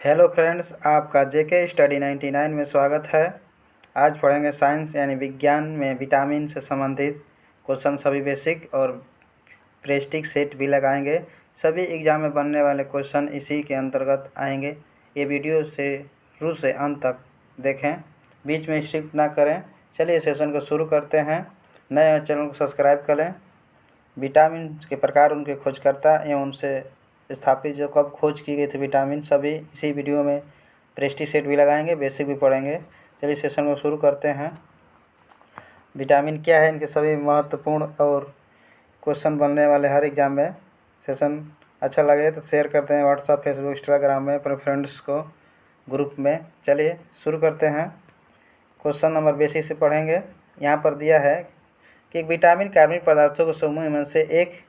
Hello friends, आपका जेके study 99 में स्वागत है। आज पढ़ेंगे साइंस यानी विज्ञान में विटामिन से संबंधित क्वेश्चन, सभी बेसिक और प्रेस्टिक सेट भी लगाएंगे। सभी एग्जाम में बनने वाले क्वेश्चन इसी के अंतर्गत आएंगे। ये वीडियो से शुरू से अंत तक देखें, बीच में स्किप ना करें। चलिए सेशन को शुरू करते हैं। नए चैनल को सब्सक्राइब करें। विटामिन के प्रकार, उनके खोजकर्ता एवं उनसे स्थापित जो कब खोज की गई थी विटामिन, सभी इसी वीडियो में प्रेस्टी सेट भी लगाएंगे, बेसिक भी पढ़ेंगे। चलिए सेशन को शुरू करते हैं। विटामिन क्या है, इनके सभी महत्वपूर्ण और क्वेश्चन बनने वाले हर एग्जाम में। सेशन अच्छा लगे तो शेयर करते हैं व्हाट्सएप, फेसबुक, इंस्टाग्राम में अपने फ्रेंड्स को ग्रुप में। चलिए शुरू करते हैं। क्वेश्चन नंबर बेसिक से पढ़ेंगे। यहाँ पर दिया है कि एक विटामिन कार्बनिक पदार्थों के समूह में से एक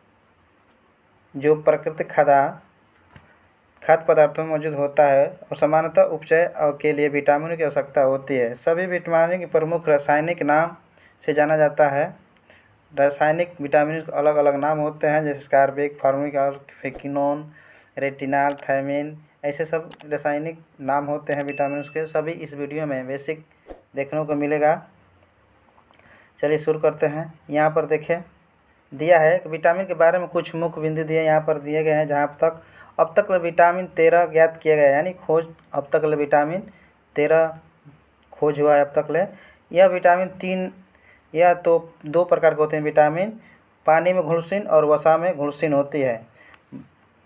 जो प्राकृतिक खाद्य पदार्थों में मौजूद होता है और सामान्यतः उपचय के लिए विटामिनों की आवश्यकता होती है। सभी विटामिन के प्रमुख रासायनिक नाम से जाना जाता है। रासायनिक विटामिन के अलग अलग नाम होते हैं, जैसे स्कारबिक, फॉर्मिक, फिकिनोन, रेटिनाल, थायमिन, ऐसे सब रासायनिक नाम होते हैं विटामिन के। सभी इस वीडियो में बेसिक देखने को मिलेगा। चलिए शुरू करते हैं। यहाँ पर देखें, दिया है कि विटामिन के बारे में कुछ मुख्य बिंदु दिए यहाँ पर दिए गए हैं। जहाँ अब तक विटामिन 13 ज्ञात किया गया है, यानी खोज अब तक विटामिन 13 खोज हुआ है अब तक। यह विटामिन 3 या तो दो प्रकार के होते हैं। विटामिन पानी में घुलनशील और वसा में घुलनशील होती है।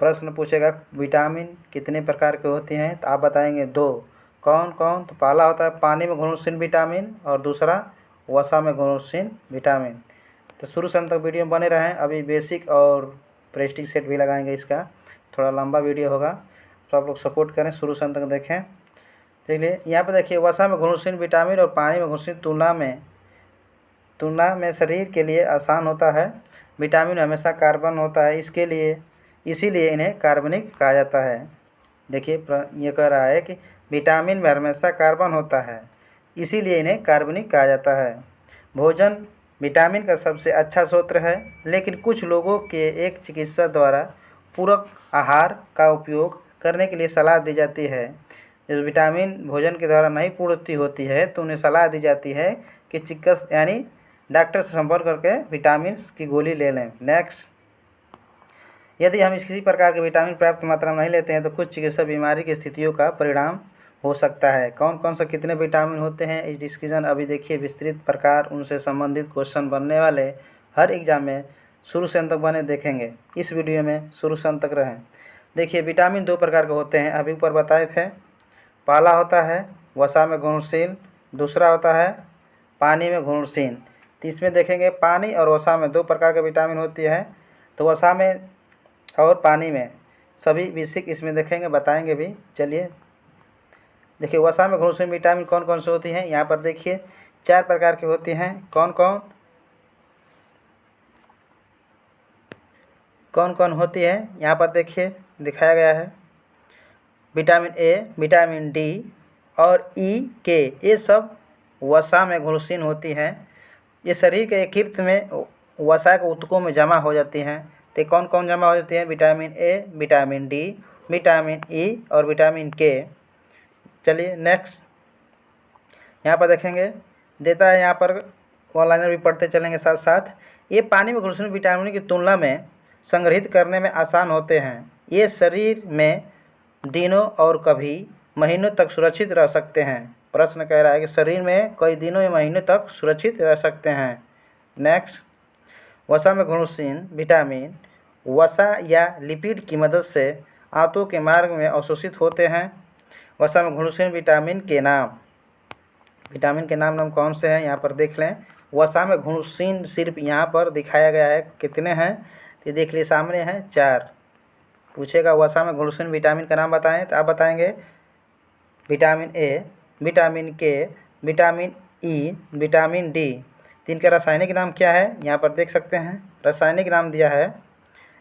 प्रश्न पूछेगा विटामिन कितने प्रकार के होती हैं, तो आप बताएंगे दो। कौन कौन? तो पहला होता है पानी में घुलनशील विटामिन और दूसरा वसा में घुलनशील विटामिन। तो शुरू से अंत तक वीडियो में बने रहें। अभी बेसिक और प्रेस्टिक सेट भी लगाएंगे। इसका थोड़ा लंबा वीडियो होगा, तो आप लोग सपोर्ट करें, शुरू से अंत तक देखें। चलिए यहाँ पर देखिए, वसा में घुलनशील विटामिन और पानी में घुलनशील तुलना में शरीर के लिए आसान होता है। विटामिन हमेशा कार्बन होता है, इसीलिए इन्हें कार्बनिक कहा जाता है। देखिए ये कह रहा है कि विटामिन में हमेशा कार्बन होता है, इसीलिए इन्हें कार्बनिक कहा जाता है। भोजन विटामिन का सबसे अच्छा स्रोत है, लेकिन कुछ लोगों के एक चिकित्सक द्वारा पूरक आहार का उपयोग करने के लिए सलाह दी जाती है। जब विटामिन भोजन के द्वारा नहीं पूर्ति होती है तो उन्हें सलाह दी जाती है कि चिकित्सक यानी डॉक्टर से संपर्क करके विटामिन की गोली ले लें। नेक्स्ट, यदि हम किसी प्रकार के विटामिन पर्याप्त मात्रा में नहीं लेते हैं तो कुछ चिकित्सा बीमारी की स्थितियों का परिणाम हो सकता है। कौन कौन सा कितने विटामिन होते हैं, इस डिस्कशन अभी देखिए। विस्तृत प्रकार, उनसे संबंधित क्वेश्चन बनने वाले हर एग्जाम में शुरू से अंत तक बने देखेंगे। इस वीडियो में शुरू से अंत तक रहें। देखिए विटामिन दो प्रकार के होते हैं, अभी ऊपर बताए थे। पहला होता है वसा में घुलनशील, दूसरा होता है पानी में घुलनशील। तो इसमें देखेंगे पानी और वसा में दो प्रकार के विटामिन होती है। तो वसा में और पानी में सभी बेसिक इसमें देखेंगे, बताएंगे भी। चलिए देखिए, वसा में घुलनशील विटामिन कौन कौन से होती हैं, यहाँ पर देखिए 4 प्रकार की होती हैं। कौन कौन होती है, यहाँ पर देखिए दिखाया गया है। विटामिन ए, विटामिन डी और ई, के, ये सब वसा में घुलनशील होती हैं। ये शरीर के यकृत में वसा के ऊतकों में जमा हो जाती हैं। तो कौन कौन जमा हो जाती हैं? Vitamin A, vitamin D, vitamin E और विटामिन के। चलिए नेक्स्ट, यहाँ पर देखेंगे देता है, यहाँ पर ऑनलाइनर भी पढ़ते चलेंगे साथ साथ। ये पानी में घुलनशील विटामिन की तुलना में संग्रहित करने में आसान होते हैं। ये शरीर में दिनों और कभी महीनों तक सुरक्षित रह सकते हैं। प्रश्न कह रहा है कि शरीर में कई दिनों या महीनों तक सुरक्षित रह सकते हैं। नेक्स्ट, वसा में घुलनशील विटामिन वसा या लिपिड की मदद से आंतों के मार्ग में अवशोषित होते हैं। वसा में घुलनशील विटामिन के नाम कौन से हैं, यहाँ पर देख लें। वसा में घुलनशील सिर्फ यहाँ पर दिखाया गया है, कितने हैं ये देख लिए, सामने हैं 4। पूछेगा वसा में घुलनशील विटामिन का नाम बताएं, तो आप बताएंगे विटामिन ए, विटामिन के, विटामिन ई, विटामिन डी। तो इनका रासायनिक नाम क्या है, यहाँ पर देख सकते हैं। रासायनिक नाम दिया है,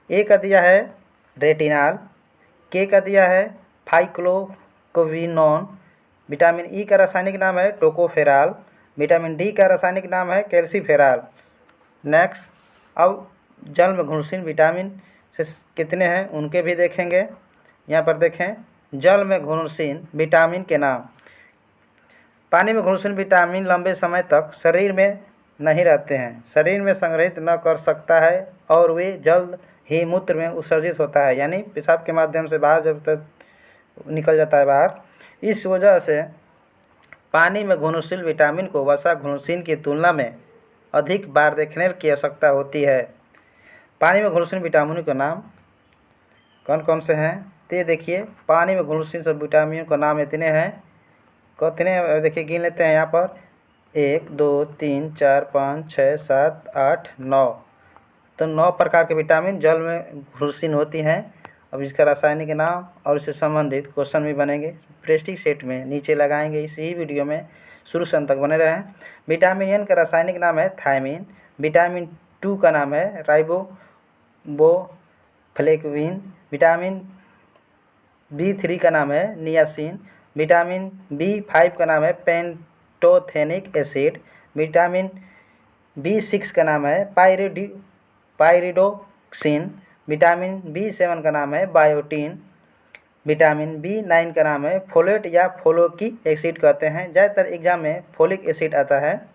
ए का दिया है रेटिनाल, के का दिया है फाइक्लोक्विनोन, विटामिन ई का रासायनिक नाम है टोकोफेराल, विटामिन डी का रासायनिक नाम है कैल्सीफेराल। नेक्स्ट, अब जल में घुलनशील विटामिन से कितने हैं उनके भी देखेंगे। यहाँ पर देखें, जल में घुलनशील विटामिन के नाम। पानी में घुलनशील विटामिन लंबे समय तक शरीर में नहीं रहते हैं, शरीर में संग्रहित न कर सकता है और वे जल्द ही मूत्र में उत्सर्जित होता है, यानी पेशाब के माध्यम से बाहर जब तक निकल जाता है बाहर। इस वजह से पानी में घुलनशील विटामिन को वसा घुलनशील की तुलना में अधिक बार देखने की आवश्यकता होती है। पानी में घुलनशील विटामिनों के नाम कौन कौन से हैं तो देखिए, पानी में घुलनशील सब विटामिनों का नाम इतने हैं, कितने देखिए गिन लेते हैं यहाँ पर 1 2 3 4 5 6 7 8 9। तो 9 प्रकार के विटामिन जल में घुलनशील होती हैं। अब इसका रासायनिक नाम और इससे संबंधित क्वेश्चन भी बनेंगे, प्रेस्टिक सेट में नीचे लगाएंगे, इसी वीडियो में शुरू से अंत तक बने रहें। विटामिन एन का रासायनिक नाम है थायमिन। विटामिन 2 का नाम है राइबोफ्लेविन। विटामिन B3 का नाम है नियासिन। विटामिन B5 का नाम है पेंटोथेनिक एसिड। विटामिन B6 का नाम है पायरिडोक्सिन। विटामिन B7 का नाम है बायोटीन। विटामिन B9 का नाम है फोलेट या फोलोकिक एसिड कहते हैं, ज़्यादातर एग्जाम में फोलिक एसिड आता है।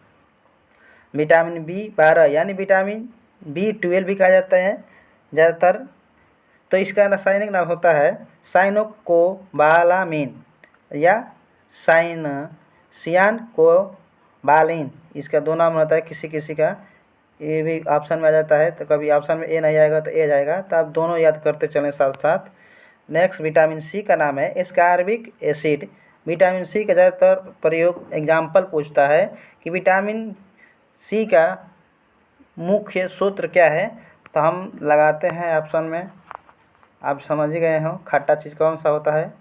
विटामिन B12 यानी विटामिन B12 भी कहा जाता है ज़्यादातर, तो इसका रासायनिक नाम होता है साइनोकोबालामिन या सियानकोबालिन। इसका 2 नाम होता है, किसी किसी का ये भी ऑप्शन में आ जाता है, तो कभी ऑप्शन में ए नहीं आएगा तो ए जाएगा, तो आप दोनों याद करते चलें साथ साथ। नेक्स्ट विटामिन सी का नाम है एस्कॉर्बिक एसिड। विटामिन सी का ज़्यादातर प्रयोग एग्जाम्पल पूछता है कि विटामिन सी का मुख्य सूत्र क्या है, तो हम लगाते हैं ऑप्शन में, आप समझ ही गए हो खट्टा चीज़ कौन सा होता है,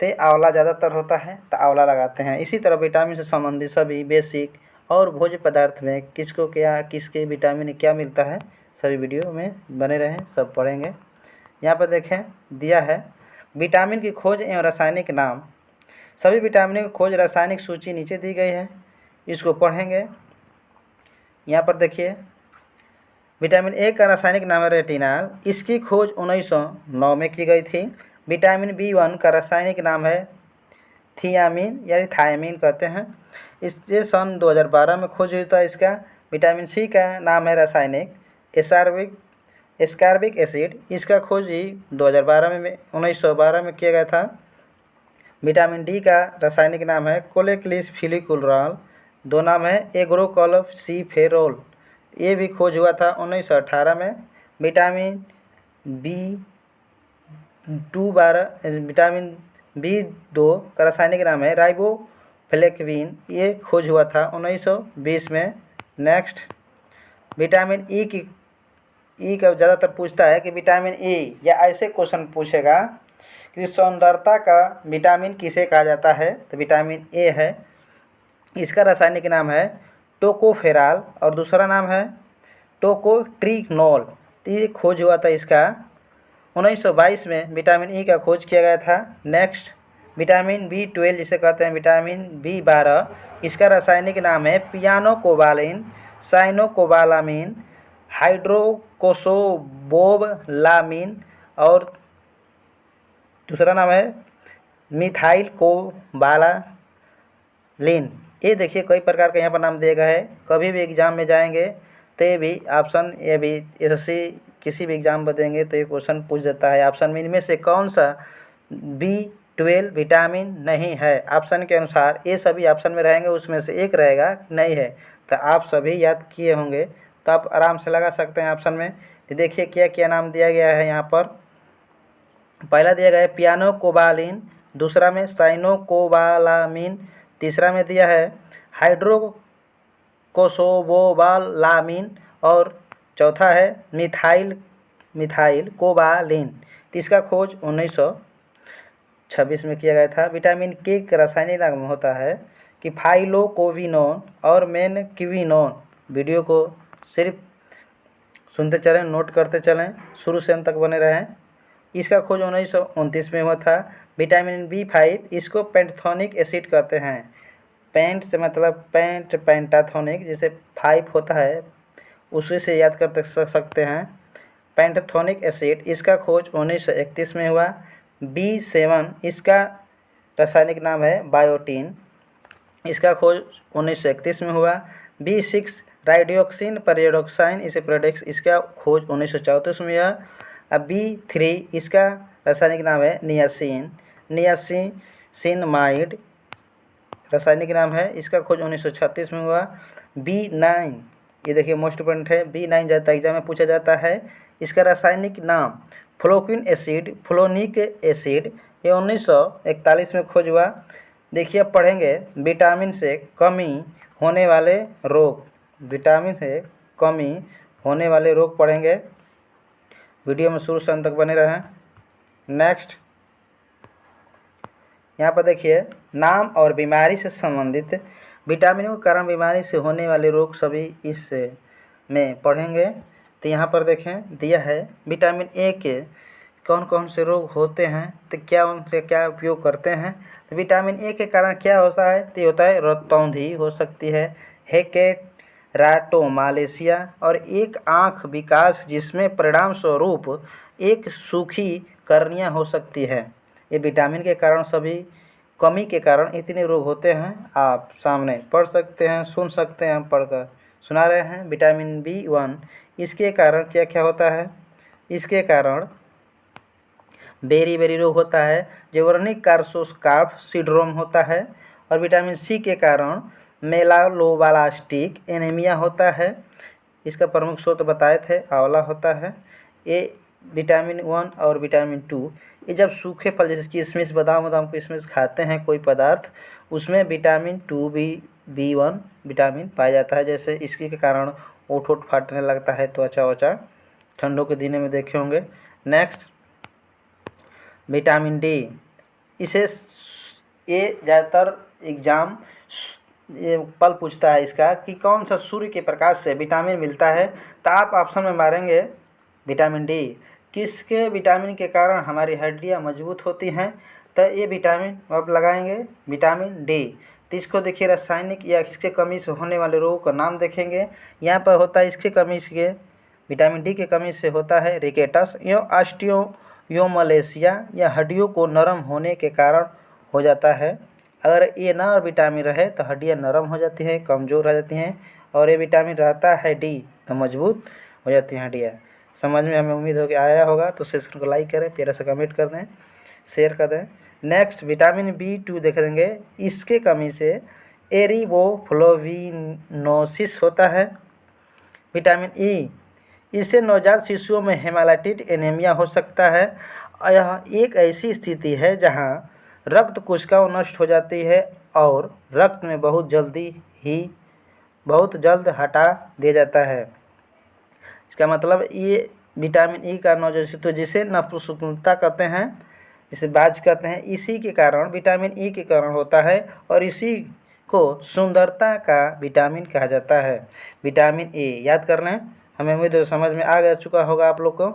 तो आंवला ज़्यादातर होता है, तो आंवला लगाते हैं। इसी तरह विटामिन से संबंधित सभी बेसिक और भोज्य पदार्थ में किसको क्या, किसके विटामिन क्या मिलता है, सभी वीडियो में बने रहें, सब पढ़ेंगे। यहाँ पर देखें दिया है विटामिन की खोज एवं रासायनिक नाम। सभी विटामिनों की खोज रासायनिक सूची नीचे दी गई है, इसको पढ़ेंगे। यहाँ पर देखिए विटामिन ए का रासायनिक नाम है रेटिनॉल, इसकी खोज 1909 में की गई थी। विटामिन B1 का रासायनिक नाम है थियामिन यानी थायमिन कहते हैं, इससे सन 2012 में खोज हुई था इसका। विटामिन सी का नाम है रासायनिक एस्कॉर्बिक एसिड, इसका खोज ही 1912 में किया गया था। विटामिन डी का रासायनिक नाम है कोलेक्लिसफिलिकुलरॉल, 2 नाम है एग्रोकोलोसिफेरोल, ये भी खोज हुआ था 1918 में। विटामिन B2 का रासायनिक नाम है राइबोफ्लेविन, ये खोज हुआ था 1920 में। नेक्स्ट विटामिन ई का ज़्यादातर पूछता है कि विटामिन ई, या ऐसे क्वेश्चन पूछेगा कि सौंदर्यता का विटामिन किसे कहा जाता है, तो विटामिन ए है। इसका रासायनिक नाम है टोकोफेराल और दूसरा नाम है टोकोट्रिनोल, तो ये खोज हुआ था इसका 1922 में। विटामिन ई का खोज किया गया था। नेक्स्ट विटामिन B12 जिसे कहते हैं विटामिन B12, इसका रासायनिक नाम है पियानोकोबालिन, साइनोकोबालामिन, हाइड्रोकोसोबोबलामिन और दूसरा नाम है मिथाइल कोबालालिन। ये देखिए कई प्रकार का यहाँ पर नाम दिया गया है, कभी भी एग्जाम में जाएंगे तो ये भी ऑप्शन, ये भी एसएससी किसी भी एग्जाम में देंगे तो ये क्वेश्चन पूछ देता है ऑप्शन में इनमें से कौन सा B12 विटामिन नहीं है। ऑप्शन के अनुसार ये सभी ऑप्शन में रहेंगे, उसमें से एक रहेगा नहीं है, तो आप सभी याद किए होंगे तो आप आराम से लगा सकते हैं ऑप्शन में। तो देखिए क्या क्या नाम दिया गया है यहाँ पर। पहला दिया गया है पियानोकोबालिन, दूसरा में साइनोकोबालामिन, तीसरा में दिया है हाइड्रोकोसोबोबालामिन और चौथा है मिथाइल कोबालिन। तो इसका खोज 1926 में किया गया था। विटामिन के का रासायनिक नाम होता है कि फाइलोकोविनोन और मेनक्विनोन। वीडियो को सिर्फ सुनते चलें, नोट करते चलें, शुरू से अंत तक बने रहें। इसका खोज 1929 में हुआ था। विटामिन B5, इसको पेंटाथोनिक एसिड कहते हैं, पेंट से मतलब पेंटाथोनिक, जैसे 5 होता है उसी से याद कर सकते हैं पेंटाथोनिक एसिड। इसका खोज 1931 में हुआ। B7 इसका रासायनिक नाम है बायोटीन, इसका खोज 1931 में हुआ। B6 राइडियोक्सिन पेरियोडोक्साइन इसे प्रोडेक्स, इसका खोज 1934 में हुआ। अब B3 इसका रासायनिक नाम है नियासिन, नियासिनमाइड रासायनिक नाम है, इसका खोज 1936 में हुआ। B9 ये देखिए मोस्ट इम्पोर्टेंट है, B9 जाता एग्जाम में पूछा जाता है। इसका रासायनिक नाम फ्लोक्विन एसिड, फ्लोनिक एसिड, ये 1941 में खोज हुआ। देखिए अब पढ़ेंगे विटामिन से कमी होने वाले रोग, विटामिन से कमी होने वाले रोग पढ़ेंगे। वीडियो में शुरू से अंत तक बने रहें। नेक्स्ट यहाँ पर देखिए नाम और बीमारी से संबंधित विटामिनों के कारण बीमारी से होने वाले रोग सभी इस में पढ़ेंगे। तो यहाँ पर देखें दिया है विटामिन ए के कौन कौन से रोग होते हैं, तो क्या उनसे क्या उपयोग करते हैं। तो विटामिन ए के कारण क्या होता है, तो ये होता है रतौंधी हो सकती है, हेकेराटोमालेशिया और एक आँख विकास जिसमें परिणाम स्वरूप एक सूखी कर्निया हो सकती है। ये विटामिन के कारण सभी कमी के कारण इतने रोग होते हैं। आप सामने पढ़ सकते हैं, सुन सकते हैं, हम पढ़कर सुना रहे हैं। विटामिन B1 इसके कारण क्या क्या होता है, इसके कारण बेरी रोग होता है, जेवर्निक कार्सोस्कार्फ सिंड्रोम होता है। और विटामिन सी के कारण मेलालोब्लास्टिक एनीमिया होता है। इसका प्रमुख स्रोत बताए थे, आंवला होता है। ये विटामिन 1 और विटामिन 2 ये जब सूखे फल जैसे किशमिश बादाम किशमिश खाते हैं कोई पदार्थ, उसमें विटामिन 2 B1 विटामिन पाया जाता है। जैसे इसके कारण ओठ फाटने लगता है, त्वचा ठंडों के दिनों में देखे होंगे। नेक्स्ट विटामिन डी, इसे ये ज़्यादातर एग्ज़ाम ये पल पूछता है इसका कि कौन सा सूर्य के प्रकाश से विटामिन मिलता है। तो आप ऑप्शन में मारेंगे विटामिन डी। किसके विटामिन के कारण हमारी हड्डियाँ मजबूत होती हैं, तो ये विटामिन आप लगाएंगे विटामिन डी। तो इसको देखिए रासायनिक या इसके कमी से होने वाले रोगों का नाम देखेंगे। यहाँ पर होता है इसके कमी से, विटामिन डी के कमी से होता है रिकेटस या ऑस्टियोमलेशिया या हड्डियों को नरम होने के कारण हो जाता है। अगर ये ना विटामिन रहे तो हड्डियाँ नरम हो जाती हैं, कमज़ोर हो जाती हैं, और ये विटामिन रहता है डी तो मजबूत हो जाती हैं हड्डियाँ। समझ में हमें उम्मीद हो कि आया होगा, तो सेशन को लाइक करें, प्यारा से कमेंट कर दें, शेयर कर दें। नेक्स्ट विटामिन B2 देख देंगे, इसके कमी से एरिबोफ्लोविनोसिस होता है। विटामिन ई, इससे नवजात शिशुओं में हेमाटाइटिस एनीमिया हो सकता है। यह एक ऐसी स्थिति है जहां रक्त कोशिकाएं नष्ट हो जाती है और रक्त में बहुत जल्द हटा दिया जाता है। इसका मतलब ये विटामिन ई का नवजात शिशु जिसे नपुंसकता कहते हैं, जिसे बाज कहते हैं, इसी के कारण विटामिन ई के कारण होता है और इसी को सुंदरता का विटामिन कहा जाता है। विटामिन ए याद कर लें, हमें उम्मीद है समझ में आ चुका होगा आप लोग को।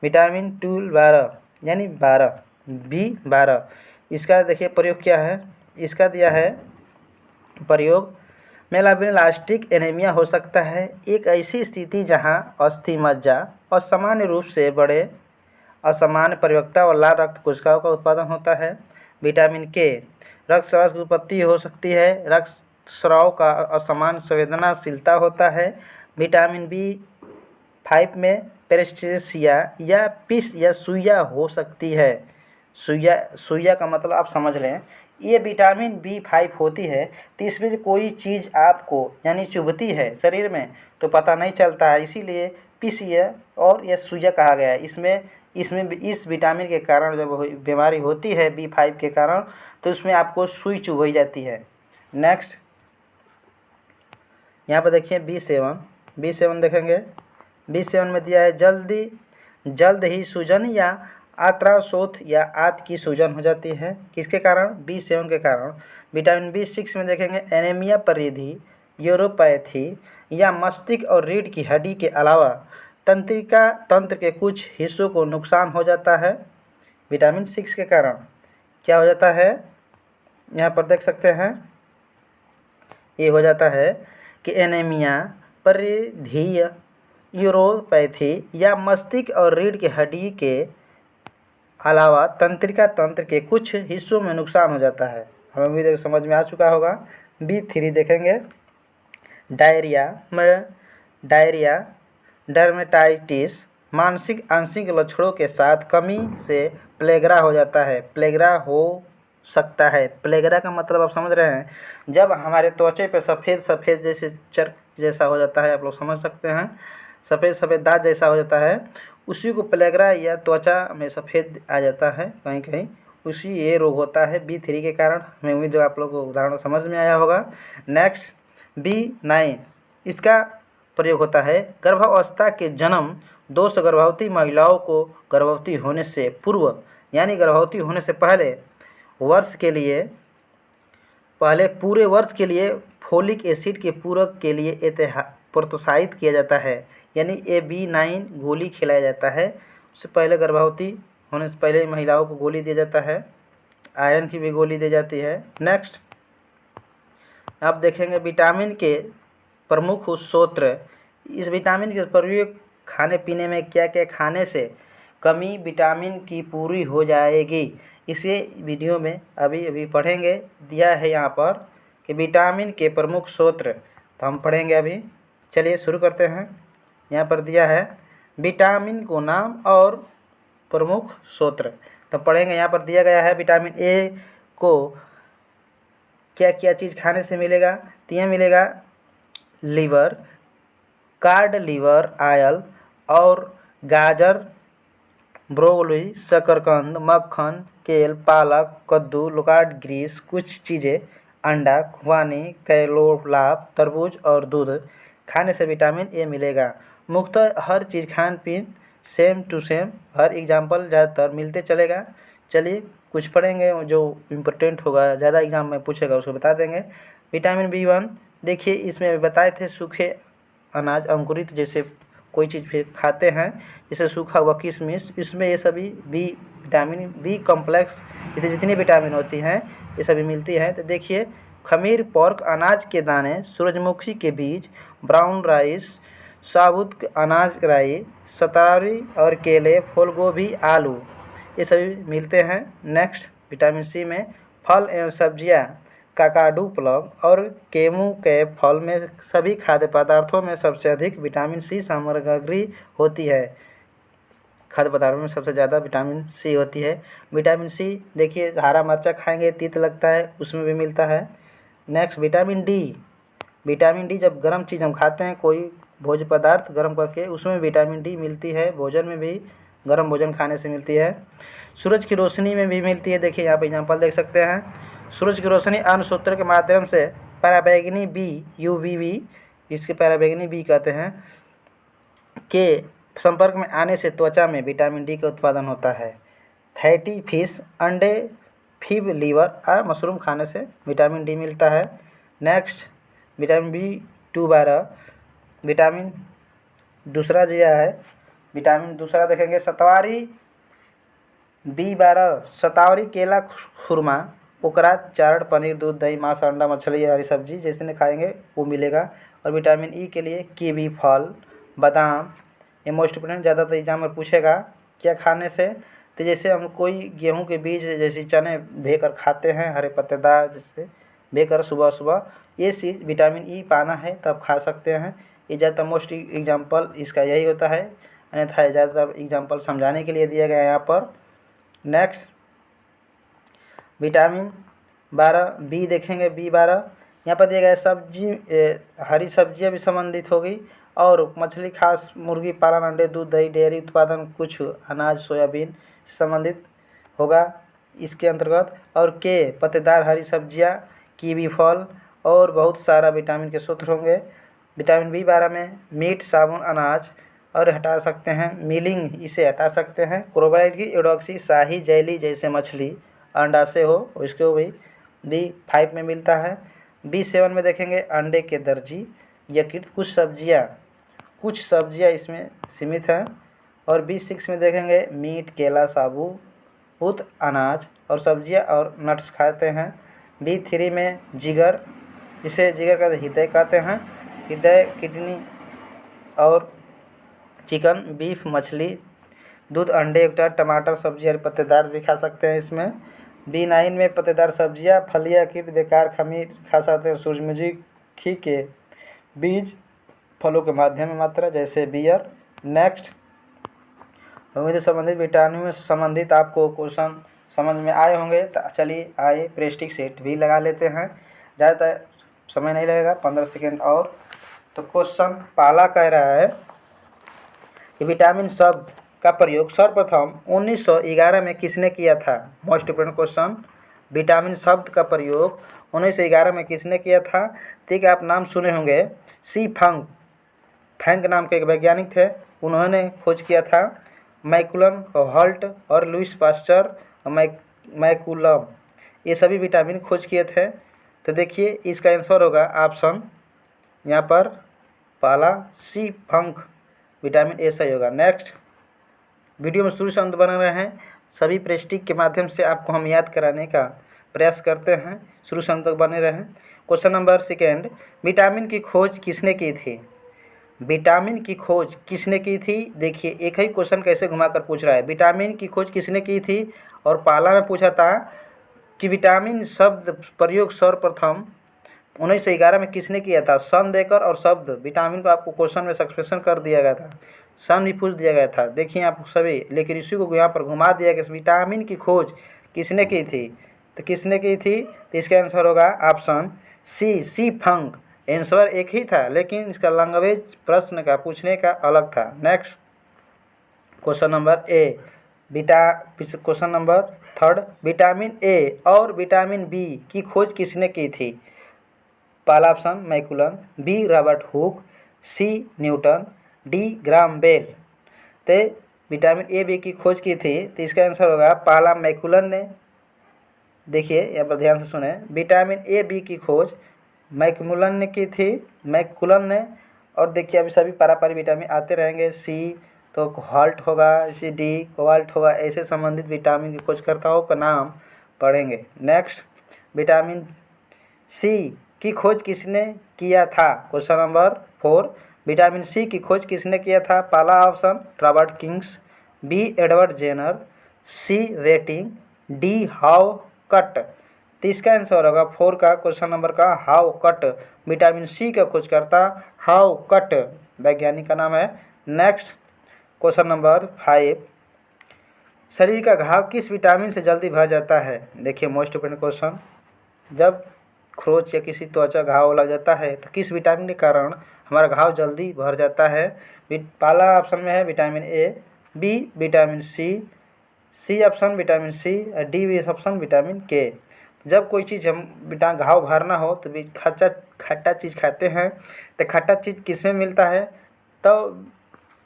विटामिन 12 यानी 12 B12, इसका देखिए प्रयोग क्या है, इसका दिया है प्रयोग मेलाब्लास्टिक एनीमिया हो सकता है, एक ऐसी स्थिति जहां अस्थि मज्जा असामान्य रूप से बड़े असामान्य परिपक्वता और लाल रक्त कोशिकाओं का उत्पादन होता है। विटामिन के, रक्त स्राव की उत्पत्ति हो सकती है, रक्त स्राव का असमान संवेदनशीलता होता है। विटामिन B5 में पेरेस्टेसिया या पिस या सुइया हो सकती है। सुइया का मतलब आप समझ लें, ये विटामिन B5 होती है तो इसमें जो कोई चीज़ आपको यानी चुभती है शरीर में तो पता नहीं चलता है, इसीलिए पिसिया और यह सुइया कहा गया है। इसमें इस विटामिन के कारण जब बीमारी होती है B5 के कारण, तो उसमें आपको सुई चुभ जाती है। नेक्स्ट यहाँ पर देखिए B7 देखेंगे। B7 में दिया है जल्द ही सूजन या आंत्राशोथ या आंत की सूजन हो जाती है। किसके कारण? B7 के कारण। विटामिन B6 में देखेंगे एनीमिया, परिधि, यूरोपैथी या मस्तिष्क और रीढ़ की हड्डी के अलावा तंत्रिका तंत्र के कुछ हिस्सों को नुकसान हो जाता है। विटामिन 6 के कारण क्या हो जाता है, यहाँ पर देख सकते हैं, ये हो जाता है कि एनीमिया, परिधीय, यूरोपैथी या मस्तिष्क और रीढ़ की हड्डी के अलावा तंत्रिका तंत्र के कुछ हिस्सों में नुकसान हो जाता है। हमें उम्मीद है समझ में आ चुका होगा। B3 देखेंगे, डायरिया, डर्मेटाइटिस, मानसिक आंशिक लक्षणों के साथ कमी से प्लेगरा हो जाता है। प्लेगरा हो सकता है। प्लेगरा का मतलब आप समझ रहे हैं, जब हमारे त्वचा पे सफ़ेद सफ़ेद जैसे चर्क जैसा हो जाता है, आप लोग समझ सकते हैं, सफ़ेद सफ़ेद दाग जैसा हो जाता है, उसी को प्लेगरा या त्वचा में सफ़ेद आ जाता है कहीं कहीं, उसी ये रोग होता है B3 के कारण। हमें उम्मीद है आप लोगों को उदाहरण समझ में आया होगा। नेक्स्ट B9, इसका प्रयोग होता है गर्भावस्था के जन्म दोष गर्भवती महिलाओं को गर्भवती होने से पूर्व यानी गर्भवती होने से पहले पूरे वर्ष के लिए फोलिक एसिड के पूरक के लिए प्रोत्साहित किया जाता है। यानी ये B9 गोली खिलाया जाता है। उससे पहले गर्भवती होने से पहले महिलाओं को गोली दिया जाता है। आयरन की भी गोली दी जाती है। नेक्स्ट आप देखेंगे विटामिन के प्रमुख स्रोत। इस विटामिन के प्रयोग खाने पीने में क्या क्या खाने से कमी विटामिन की पूरी हो जाएगी, इसे वीडियो में अभी पढ़ेंगे। दिया है यहाँ पर कि विटामिन के प्रमुख स्रोत, तो हम पढ़ेंगे अभी। चलिए शुरू करते हैं। यहाँ पर दिया है विटामिन को नाम और प्रमुख स्रोत, तो पढ़ेंगे। यहाँ पर दिया गया है विटामिन ए को क्या क्या चीज़ खाने से मिलेगा, तो यह मिलेगा लीवर, कार्ड लीवर आयल और गाजर, ब्रोकली, शकरकंद, मक्खन, केल, पालक, कद्दू, लोकार्ड ग्रीस, कुछ चीज़ें, अंडा, खुबानी, कैलोलाब, तरबूज और दूध खाने से विटामिन ए मिलेगा। मुख्यतः हर चीज़ खान पीन सेम टू सेम, हर एग्जाम्पल ज़्यादातर मिलते चलेगा। चलिए कुछ पढ़ेंगे जो इम्पोर्टेंट होगा, ज़्यादा एग्जाम में पूछेगा उसको बता देंगे। विटामिन B1 देखिए, इसमें बताए थे सूखे अनाज अंकुरित जैसे कोई चीज़ भी खाते हैं, जैसे सूखा हुआ किशमिश, इसमें ये सभी विटामिन बी कॉम्प्लेक्स, इसमें जितनी विटामिन होती हैं ये सभी मिलती हैं। तो देखिए खमीर, पोर्क, अनाज के दाने, सूरजमुखी के बीज, ब्राउन राइस, साबुत अनाज राई, शतावरी और केले, फूलगोभी, आलू, ये सभी मिलते हैं। नेक्स्ट विटामिन सी में फल एवं सब्जियां, काकाडू, प्लम और केमू के फल में सभी खाद्य पदार्थों में सबसे अधिक विटामिन सी सामग्री होती है। खाद्य पदार्थों में सबसे ज़्यादा विटामिन सी होती है। विटामिन सी देखिए हरा मिर्चा खाएंगे तीत लगता है, उसमें भी मिलता है। नेक्स्ट विटामिन डी जब गर्म चीज़ हम खाते हैं, कोई भोज्य पदार्थ गर्म करके, उसमें विटामिन डी मिलती है। भोजन में भी गर्म भोजन खाने से मिलती है। सूरज की रोशनी में भी मिलती है। देखिए यहाँ पर एग्जाम्पल देख सकते हैं। सूरज की रोशनी अणुसूत्र के माध्यम से पराबैंगनी बी, UVB, इसके पराबैंगनी बी कहते हैं, के संपर्क में आने से त्वचा में विटामिन डी का उत्पादन होता है। फैटी फिश, अंडे, फीब, लीवर और मशरूम खाने से विटामिन डी मिलता है। नेक्स्ट विटामिन B12, विटामिन दूसरा दिया है। विटामिन दूसरा देखेंगे शतावरी B12, शतावरी, केला, खुरमा, ओकरा, चारण, पनीर, दूध, दही, मांस, अंडा, मछली, हरी सब्जी जैसे खाएंगे वो मिलेगा। और विटामिन ई के लिए कीवी फल, बादाम, ये मोस्ट इम्पोर्टेंट, ज़्यादातर एग्जाम में पूछेगा क्या खाने से। तो जैसे हम कोई गेहूं के बीज जैसे चने भेकर खाते हैं, हरे पत्तेदार जैसे भेकर सुबह सुबह, ये चीज़ विटामिन ई पाना है तब खा सकते हैं। ये ज़्यादातर मोस्ट एग्जाम्पल इसका यही होता है, अन्यथा ज़्यादातर एग्जाम्पल समझाने के लिए दिया गया है यहाँ पर। नेक्स्ट विटामिन 12 बी देखेंगे। B12 यहाँ पर दिया गया सब्जी, हरी सब्जियाँ भी संबंधित होगी, और मछली, खास मुर्गी पालन, अंडे, दूध, दही, डेयरी उत्पादन, कुछ अनाज, सोयाबीन संबंधित होगा इसके अंतर्गत। और के पत्तेदार हरी सब्जियाँ, कीवी फल और बहुत सारा विटामिन के स्रोत होंगे। विटामिन B12 में मीट, साबुन, अनाज और हटा सकते हैं, मिलिंग इसे हटा सकते हैं। क्रोबाइड की एडोक्सी, शाही जेली जैसे मछली अंडा से हो उसको भी B5 में मिलता है। B7 में देखेंगे अंडे के दर्जी, यकृत, कुछ सब्जियां इसमें सीमित हैं। और B6 में देखेंगे मीट, केला, साबुत अनाज और सब्जियां और नट्स खाते हैं। B3 में जिगर, इसे जिगर का हृदय कहते हैं, हृदय, किडनी और चिकन, बीफ, मछली, दूध, अंडे, एकटा टमाटर, सब्जी और पत्तेदार भी खा सकते हैं इसमें। B9 में पत्तेदार सब्जियां, फलियां, कीट, बेकार खमीर खा सकते हैं। सूरजमुखी के बीज, फलों के माध्यम में मात्रा जैसे बियर। नेक्स्ट, उम्मीद है संबंधित विटामिन से संबंधित आपको क्वेश्चन समझ में आए होंगे। तो चलिए आइए प्रेस्टिक सेट भी लगा लेते हैं, ज़्यादा समय नहीं लगेगा, 15 सेकेंड और। तो क्वेश्चन पहला कह रहा है कि विटामिन शब्द का प्रयोग सर्वप्रथम 1911 में किसने किया था। मोस्ट इंपोर्टेंट क्वेश्चन, विटामिन शब्द का प्रयोग 1911 में किसने किया था। ठीक है, आप नाम सुने होंगे, सी फंक, फैंक नाम के एक वैज्ञानिक थे, उन्होंने खोज किया था। मैकुलन, हॉल्ट और लुइस पास्चर, मैकुलम, ये सभी विटामिन खोज किए थे। तो देखिए इसका आंसर होगा ऑप्शन यहाँ पर पहला, सी फंक, विटामिन ए सही होगा। नेक्स्ट, वीडियो में शुरू से अंत बने रहें, सभी प्रेस्टिक के माध्यम से आपको हम याद कराने का प्रयास करते हैं, शुरू से अंत तक बने रहें। क्वेश्चन नंबर सेकेंड, विटामिन की खोज किसने की थी। विटामिन की खोज किसने की थी। देखिए एक ही क्वेश्चन कैसे घुमाकर पूछ रहा है, विटामिन की खोज किसने की थी। और पहला में पूछा था कि विटामिन शब्द प्रयोग सर्वप्रथम 1911 में किसने किया था, सन देकर और शब्द विटामिन को आपको क्वेश्चन में सक्सेशन कर दिया गया था, सन भी पूछ दिया गया था। देखिए आप सभी, लेकिन इसी को यहाँ पर घुमा दिया गया, विटामिन की खोज किसने की थी। तो किसने की थी, तो इसका आंसर होगा ऑप्शन सी फंक। आंसर एक ही था, लेकिन इसका लैंग्वेज प्रश्न का पूछने का अलग था। Next, question number A, question number third, vitamin A और विटामिन बी की खोज किसने की थी। पहला ऑप्शन मैकुलन, बी रॉबर्ट हुक, सी न्यूटन, डी ग्राम बेल। तो विटामिन ए बी की खोज की थी, तो इसका आंसर होगा पहला मैकुलन ने। देखिए यहाँ पर ध्यान से सुने, विटामिन ए बी की खोज मैकुलन ने की थी, मैकुलन ने। और देखिए अभी सभी पारापारी विटामिन आते रहेंगे, सी तो हॉल्ट होगा, इसी डी कोबाल्ट होगा, ऐसे संबंधित विटामिन की खोजकर्ताओं का नाम पढ़ेंगे। नेक्स्ट, विटामिन सी की खोज किसने किया था। क्वेश्चन नंबर 4, विटामिन सी की खोज किसने किया था। पहला option Robert Kings, B Edward Jenner, C Waiting, D How Cut. तो इसका आंसर होगा 4 का, क्वेश्चन नंबर का हाउ कट। विटामिन सी का खोजकर्ता हाउ कट वैज्ञानिक का नाम है। नेक्स्ट, क्वेश्चन नंबर 5, शरीर का घाव किस विटामिन से जल्दी भर जाता है। देखिए मोस्ट इंपोर्टेंट क्वेश्चन, जब खरोच या किसी त्वचा घाव लग जाता है तो किस विटामिन के कारण हमारा घाव जल्दी भर जाता है। पहला ऑप्शन में है vitamin A, B vitamin C option vitamin C, और डी ऑप्शन विटामिन के। जब कोई चीज़ हम घाव भरना हो तो भी खट्टा चीज़ खाते हैं, तो खट्टा चीज़ किस में मिलता है। तो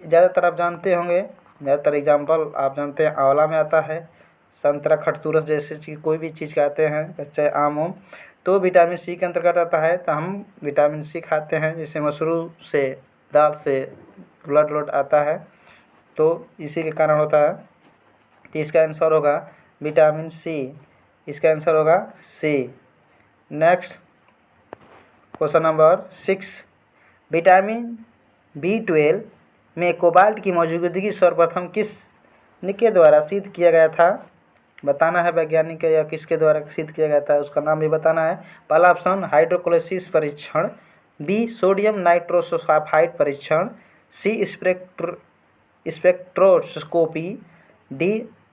ज़्यादातर आप जानते होंगे, ज़्यादातर एग्जाम्पल आप जानते हैं, आंवला में आता है, संतरा, खरतूरस जैसे चीज़ कोई भी चीज़ खाते हैं, चाहे आम हो, तो विटामिन सी के अंतर्गत आता है। तो हम विटामिन सी खाते हैं, जैसे मशरूम से, दाल से ब्लड आता है, तो इसी के कारण होता है। तो इसका आंसर होगा विटामिन सी, इसका आंसर होगा C. Next, question number 6, vitamin B12 में कोबाल्ट की मौजूदगी सर्वप्रथम किसके द्वारा सिद्ध किया गया था। बताना है वैज्ञानिक या किसके द्वारा सिद्ध किया गया था, उसका नाम भी बताना है। पहला ऑप्शन हाइड्रोकोलिसिस परीक्षण, बी सोडियम नाइट्रोसल्फाइड परीक्षण, सी स्पेक्ट्रोस्कोपी, डी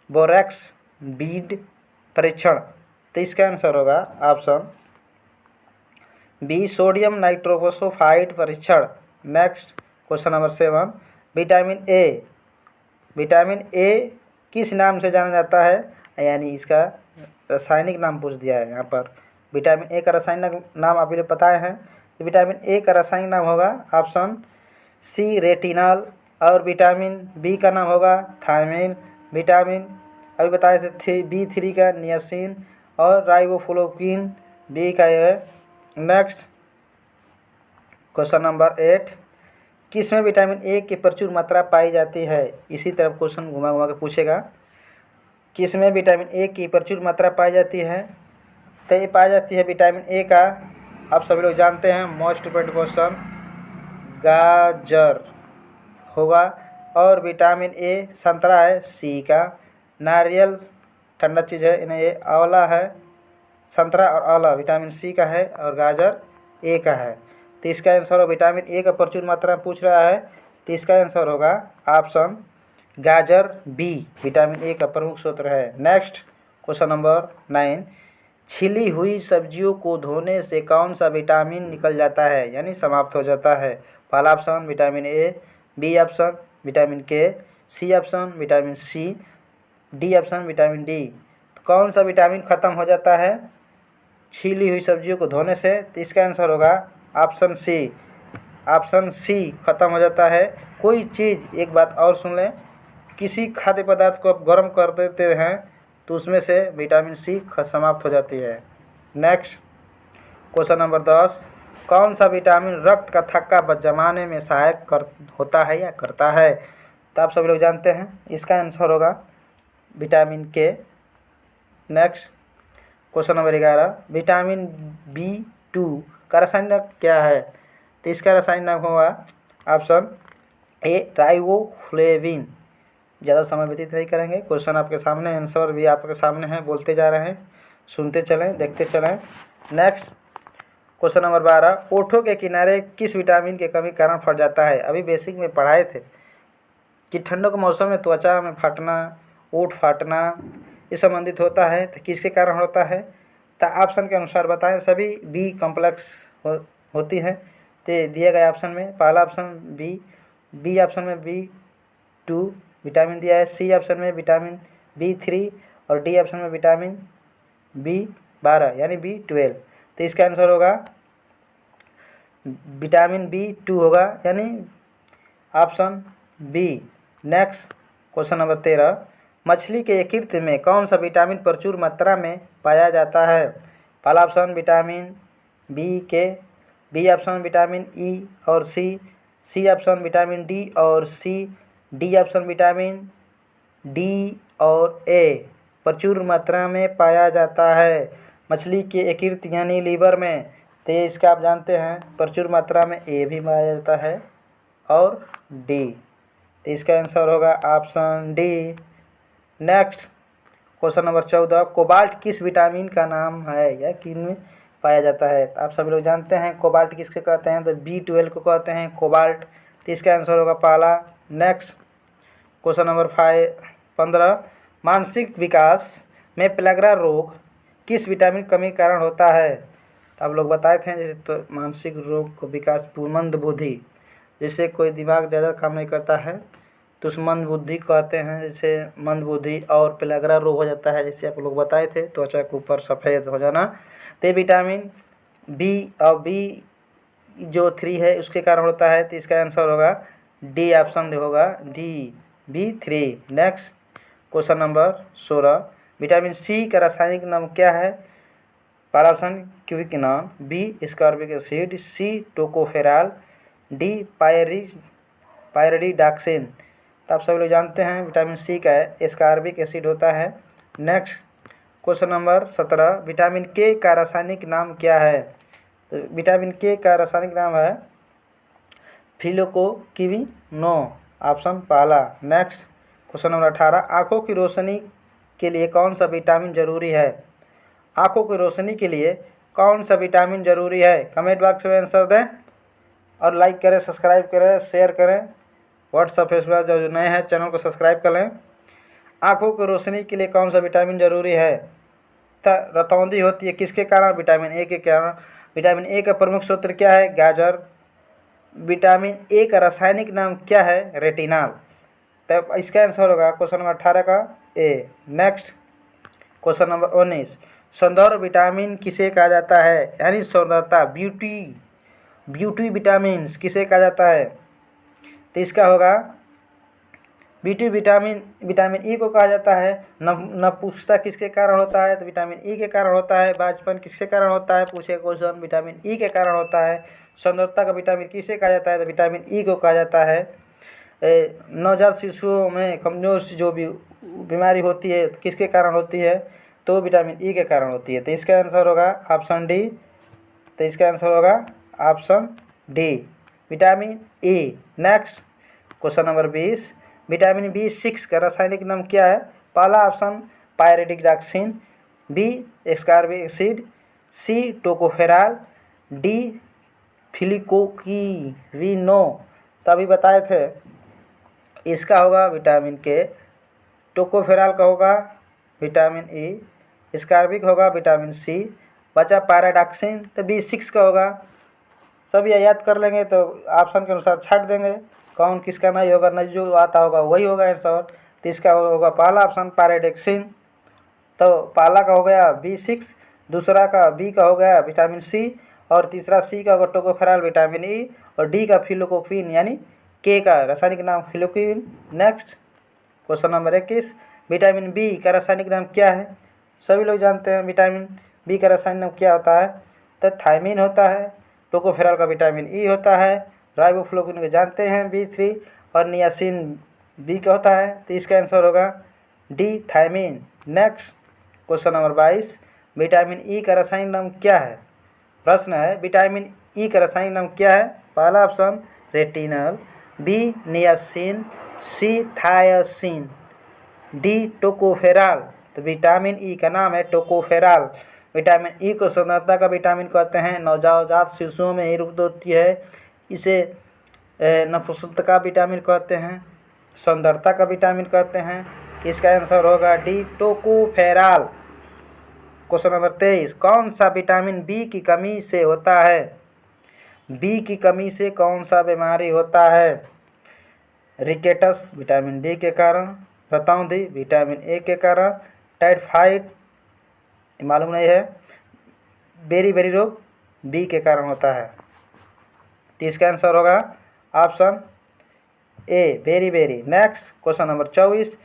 बोरैक्स बीड परीक्षण। तो इसका आंसर होगा ऑप्शन बी सोडियम नाइट्रोसल्फाइड परीक्षण। Next, question number 7, vitamin A किस नाम से जाना जाता है, यानी इसका रासायनिक नाम पूछ दिया है यहाँ पर। विटामिन ए का रासायनिक नाम आप लोग पता है, तो विटामिन ए का रासायनिक नाम होगा ऑप्शन सी रेटिनॉल, और विटामिन बी का नाम होगा थायमिन, विटामिन अभी बताया थे B3 का नियासिन, और राइबोफ्लोविन बी का है। नेक्स्ट, क्वेश्चन नंबर 8, किसमें विटामिन ए की प्रचुर मात्रा पाई जाती है। इसी तरफ क्वेश्चन घुमा घुमा के पूछेगा, किसमें विटामिन ए की प्रचुर मात्रा पाई जाती है। तो ये पाई जाती है विटामिन ए का, आप सभी लोग जानते हैं, मोस्ट इंपोर्टेंट क्वेश्चन, गाजर होगा, और विटामिन ए संतरा है सी का, नारियल ठंडा चीज़ है इन्हें ये आंवला है, संतरा और आंवला विटामिन सी का है और गाजर ए का है। तो इसका आंसर हो विटामिन ए का प्रचुर मात्रा में पूछ रहा है, तो इसका आंसर होगा ऑप्शन गाजर बी विटामिन ए का प्रमुख स्रोत है। नेक्स्ट क्वेश्चन नंबर 9, छिली हुई सब्जियों को धोने से कौन सा विटामिन निकल जाता है यानी समाप्त हो जाता है? पहला option vitamin A, B option vitamin K, C option vitamin C, D option vitamin D. कौन सा विटामिन खत्म हो जाता है छीली हुई सब्जियों को धोने से? तो इसका आंसर होगा ऑप्शन सी, ऑप्शन सी खत्म हो जाता है। कोई चीज़, एक बात और सुन लें, किसी खाद्य पदार्थ को आप गर्म कर देते हैं तो उसमें से विटामिन सी समाप्त हो जाती है। नेक्स्ट क्वेश्चन नंबर 10, कौन सा विटामिन रक्त का थक्का जमाने में सहायक होता है या करता है? तो आप सभी लोग जानते हैं, इसका आंसर होगा विटामिन के। Next question number 11, vitamin B2 का रासायनिक नाम क्या है? तो इसका रासायनिक नाम होगा ऑप्शन ए राइबोफ्लेविन। ज़्यादा समय व्यतीत नहीं करेंगे, क्वेश्चन आपके सामने, आंसर भी आपके सामने है, बोलते जा रहे हैं, सुनते चलें, देखते चलें। नेक्स्ट क्वेश्चन नंबर 12, ओठों के किनारे किस विटामिन की कमी कारण फट जाता है? अभी बेसिक में पढ़ाए थे कि ठंडों के मौसम में त्वचा में फटना, ओठ फाटना ये संबंधित होता है, तो किसके कारण होता है? तो ऑप्शन के अनुसार बताएं। सभी बी कॉम्प्लेक्स होती हैं, तो दिए गए ऑप्शन में पहला ऑप्शन बी ऑप्शन में B2 विटामिन दिया है, सी ऑप्शन में विटामिन B3 और डी ऑप्शन में विटामिन B12 यानी B12। तो इसका आंसर होगा विटामिन B2 होगा यानी option B. Next question number 13, मछली के यकृत में कौन सा विटामिन प्रचुर मात्रा में पाया जाता है? पहला ऑप्शन विटामिन बी के, बी ऑप्शन विटामिन ई और सी ऑप्शन विटामिन डी और सी, डी ऑप्शन विटामिन डी और ए प्रचुर मात्रा में पाया जाता है मछली के यकृत यानी लीवर में। तो इसका आप जानते हैं प्रचुर मात्रा में ए भी पाया जाता है और डी। तो इसका आंसर होगा option D. Next question number 14, cobalt किस विटामिन का नाम है या किन में पाया जाता है? आप सभी लोग जानते हैं कोबाल्ट किसके कहते हैं, तो B12 को कहते हैं कोबाल्ट। तो इसका आंसर होगा पहला। नेक्स्ट क्वेश्चन नंबर 15, मानसिक विकास में प्लेगरा रोग किस विटामिन कमी के कारण होता है? तो आप लोग बताए थे जैसे, तो मानसिक रोग को विकास मंद बुद्धि, जैसे कोई दिमाग ज़्यादा काम नहीं करता है तो उस मंद बुद्धि कहते हैं, जैसे मंद बुद्धि। और प्लेगरा रोग हो जाता है जैसे आप लोग बताए थे, त्वचा के ऊपर सफ़ेद हो जाना। तो विटामिन बी और B3 है उसके कारण होता है। तो इसका आंसर होगा डी ऑप्शन होगा D B3। Next question number 16, vitamin C का रासायनिक नाम क्या है? पहला ऑप्शन क्विकनान, B ascorbic acid, C tocopherol, D pyridoxine. तो आप सब लोग जानते हैं विटामिन सी का एस्कॉर्बिक एसिड होता है। नेक्स्ट क्वेश्चन नंबर 17, विटामिन के का रासायनिक नाम क्या है? तो विटामिन के का रासायनिक नाम है फिलोकोकिविनो, ऑप्शन पहला। नेक्स्ट क्वेश्चन नंबर 18, आँखों की रोशनी के लिए कौन सा विटामिन जरूरी है? आँखों की रोशनी के लिए कौन सा विटामिन जरूरी है? कमेंट बॉक्स में आंसर दें और लाइक करें, सब्सक्राइब करें, शेयर करें। व्हाट्सएप फेसबुक जो नए हैं चैनल को सब्सक्राइब कर लें। आँखों की रोशनी के लिए कौन सा विटामिन जरूरी है? रतौंधी होती है किसके कारण? विटामिन ए के कारण। विटामिन ए का प्रमुख स्रोत क्या है? गाजर। विटामिन ए का रासायनिक नाम क्या है? रेटिनॉल। तब इसका आंसर होगा क्वेश्चन नंबर 18 का ए। नेक्स्ट क्वेश्चन नंबर 19, सौंदर्य विटामिन किसे कहा जाता है? यानी सौंदर्यता, ब्यूटी विटामिन किसे कहा जाता है? तो इसका होगा B2 विटामिन ई को कहा जाता है। नपुंसकता किसके कारण होता है? तो विटामिन ई के कारण होता है। बांझपन किसके कारण होता है? पूछे क्वेश्चन, विटामिन ई के कारण होता है। सुंदरता का विटामिन किसे कहा जाता है? तो विटामिन ई को कहा जाता है। नवजात शिशुओं में कमजोर जो भी बीमारी होती है किसके कारण होती है? तो विटामिन ई के कारण होती है। तो इसका आंसर होगा ऑप्शन डी। तो इसका आंसर होगा option D, vitamin E. Next question number 20, vitamin B6 का रासायनिक नाम क्या है? पहला ऑप्शन पायरिडिक्साइन, बी एस्कॉर्बिक एसिड, सी टोकोफेरॉल, डी फिलिकोक्विनो। तभी बताए थे, इसका होगा विटामिन के, टोकोफेरॉल का होगा विटामिन ई, एस्कॉर्बिक होगा विटामिन सी, बचा पैराडॉक्सिन तो B6 का होगा। सब ये याद कर लेंगे तो ऑप्शन के अनुसार छाट देंगे, कौन किसका नहीं होगा, नहीं जो आता होगा वही होगा आंसर। तो इसका होगा पहला ऑप्शन पैराडॉक्सिन, तो पहला का हो गया B6, दूसरा का बी का हो गया विटामिन सी, और तीसरा सी का होगा टोकोफेरॉल विटामिन ई, और डी का फिलोकोक्विन यानी के का रासायनिक नाम phylloquinone. Next question number 21, vitamin B का रासायनिक नाम क्या है? सभी लोग जानते हैं विटामिन बी का रासायनिक नाम क्या होता है, तो थायमिन होता है, टोकोफेरॉल का विटामिन ई होता है, राइबोफ्लोविन को जानते हैं B3, और नियासिन बी का होता है। तो इसका आंसर होगा D thiamine. Next question number 22, vitamin E का रासायनिक नाम क्या है? प्रश्न है विटामिन ई का रासायनिक नाम क्या है? पहला ऑप्शन रेटिनल, बी नियासिन, सी थायासिन, डी टोकोफेरॉल। तो विटामिन ई का नाम है टोकोफेरॉल। विटामिन ई को सुंदरता का विटामिन कहते हैं, नवजात शिशुओं में ही रूप होती है। इसे नपुंसकता का विटामिन कहते हैं, सुंदरता का विटामिन कहते हैं। इसका आंसर होगा डी टोकोफेरॉल। क्वेश्चन नंबर 23, कौन सा विटामिन बी की कमी से होता है? बी की कमी से कौन सा बीमारी होता है? रिकेटस विटामिन डी के कारण, रतौंधी विटामिन ए के कारण, टाइफाइड मालूम नहीं है, बेरी रोग बी के कारण होता है। तो इसका आंसर होगा ऑप्शन ए बेरी। Next question number 24,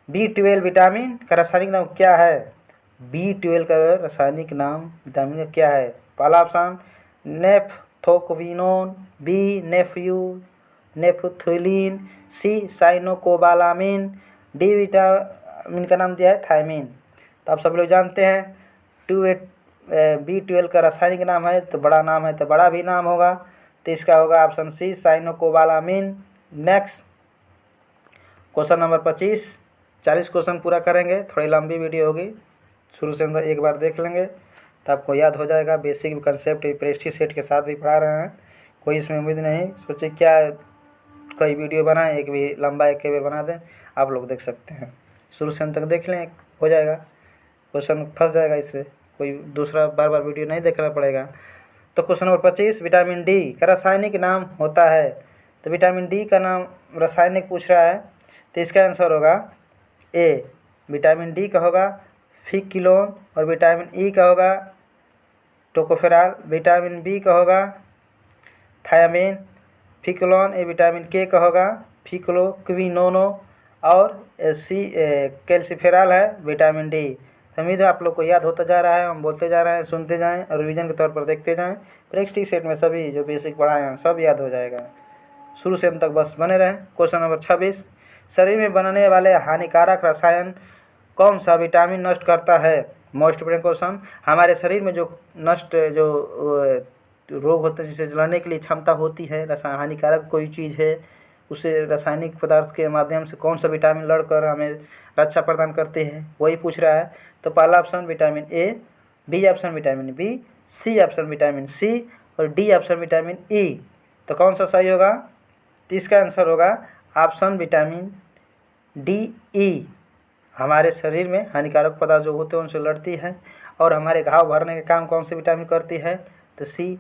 B12 vitamin का रासायनिक नाम क्या है? B12 का रासायनिक नाम विटामिन का क्या है? पहला ऑप्शन नेफ्थोक्विनोन, बी नेफ्थुलिन, सी साइनोकोबालामिन, डी विटामिन का नाम दिया है थायमिन। तो आप सब लोग जानते हैं B12 का रासायनिक नाम है, तो बड़ा नाम है तो बड़ा भी नाम होगा। तो इसका होगा option C cyanocobalamin. Next question number 25, 40 question पूरा करेंगे, थोड़ी लंबी वीडियो होगी, शुरू से अंदर एक बार देख लेंगे तो आपको याद हो जाएगा। बेसिक कंसेप्ट प्रेस्टीज सेट के साथ भी पढ़ा रहे हैं, कोई इसमें उम्मीद नहीं सोचे क्या कई वीडियो बनाएं, एक भी लंबा एक भी बना दें, आप लोग देख सकते हैं। शुरू से अंत तक देख लें, हो जाएगा, क्वेश्चन फंस जाएगा, इससे कोई दूसरा बार वीडियो नहीं देखना पड़ेगा। तो क्वेश्चन नंबर 25, विटामिन डी का रासायनिक नाम होता है? तो विटामिन डी का नाम रासायनिक पूछ रहा है, तो इसका आंसर होगा ए, विटामिन डी का होगा फिक्लोन, और विटामिन ई का होगा टोकोफेरॉल, विटामिन बी का होगा थायामिन, फिक्लोन ए विटामिन के का होगा फिक्लोक्विनोनो, और सी कैल्सिफेरॉल है विटामिन डी। उम्मीद है आप लोग को याद होता जा रहा है, हम बोलते जा रहे हैं, सुनते जाएं और रिवीजन के तौर पर देखते जाएं। प्रैक्टिस सेट में सभी जो बेसिक पढ़ाए हैं सब याद हो जाएगा, शुरू से अंत तक बस बने रहें। क्वेश्चन नंबर 26, शरीर में बनने वाले हानिकारक रसायन कौन सा विटामिन नष्ट करता है? Most important question. हमारे शरीर में जो नष्ट जो रोग होते हैं, जिसे लड़ने के लिए क्षमता होती है, हानिकारक कोई चीज़ है, उसे रासायनिक पदार्थ के माध्यम से कौन सा विटामिन लड़कर हमें रक्षा प्रदान करते हैं, वही पूछ रहा है। तो पहला option vitamin A, B option vitamin B, C option vitamin C, और डी ऑप्शन विटामिन ई। तो कौन सा सही होगा? तो इसका आंसर होगा ऑप्शन विटामिन डी ई। हमारे शरीर में हानिकारक पदार्थ जो होते हैं उनसे लड़ती है, और हमारे घाव भरने का काम कौन सी विटामिन करती है? तो सी।